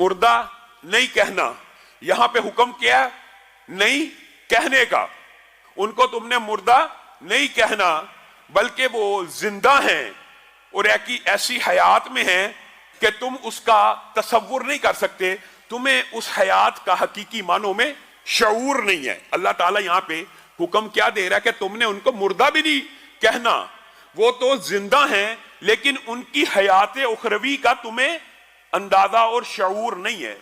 मुर्दा नहीं कहना, यहां पे हुक्म क्या है? नहीं कहने का। उनको तुमने मुर्दा नहीं कहना, बल्कि वो जिंदा हैं और ऐसी हयात में हैं कि तुम उसका तसव्वुर नहीं कर सकते, तुम्हें उस हयात का हकीकी मानों में शऊर नहीं है। अल्लाह ताला यहां पे हुक्म क्या दे रहा है कि तुमने उनको मुर्दा भी नहीं कहना, वो तो जिंदा हैं लेकिन उनकी हयात उखरवी का तुम्हें अंदाजा और शऊर नहीं है।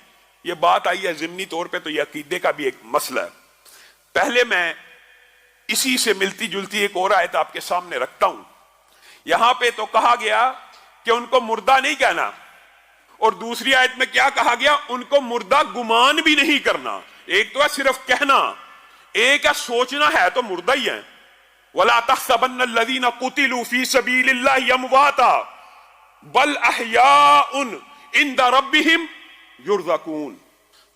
ये बात आई है ज़िमनी तौर पे, तो ये अकीदे का भी एक मसला है। पहले मैं इसी से मिलती जुलती एक और आयत आपके सामने रखता हूं। यहां पे तो कहा गया कि उनको मुर्दा नहीं कहना, और दूसरी आयत में क्या कहा गया? उनको मुर्दा गुमान भी नहीं करना। एक तो है सिर्फ कहना, एक है सोचना है तो मुर्दा ही है। वला तहसबन्नल्लज़ीना कुतिलू फी सबीलिल्लाहि अमवाता बल अहयाउन इंद रब्बिहिम युर्ज़कून।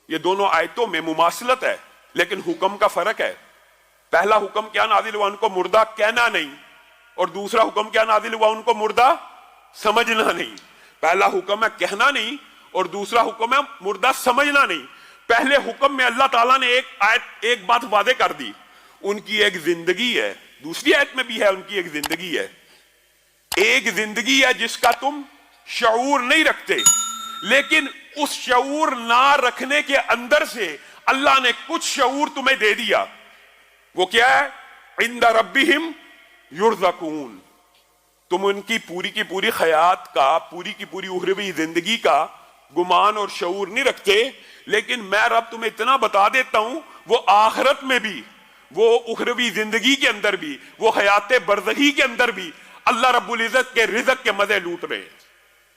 ये दोनों आयतों में मुमासलत है, लेकिन हुक्म का फर्क है। पहला हुक्म क्या नाजिल हुआ? उनको मुर्दा कहना नहीं, और दूसरा हुक्म क्या नाजिल हुआ? उनको मुर्दा समझना नहीं। पहला हुक्म है कहना नहीं, और दूसरा हुक्म है मुर्दा समझना नहीं। पहले हुक्म में अल्लाह ताला ने एक बात वादे कर दी, उनकी एक जिंदगी है। दूसरी आयत में भी है उनकी एक जिंदगी है। एक जिंदगी है जिसका तुम शऊर नहीं रखते, लेकिन उस शऊर ना रखने के अंदर से अल्लाह ने कुछ शऊर तुम्हें दे दिया। वो क्या है? इंद रब्बिहिम युर्ज़कून। तुम उनकी पूरी की पूरी हयात का, पूरी की पूरी उखरवी जिंदगी का गुमान और शऊर नहीं रखते, लेकिन मैं रब तुम्हें इतना बता देता हूं, वो आखिरत में भी, वो उखरवी जिंदगी के अंदर भी, वो हयात बरज़खी के अंदर भी अल्लाह रब्बुल इज्जत के रिज़्क़ के मजे लूट रहे हैं।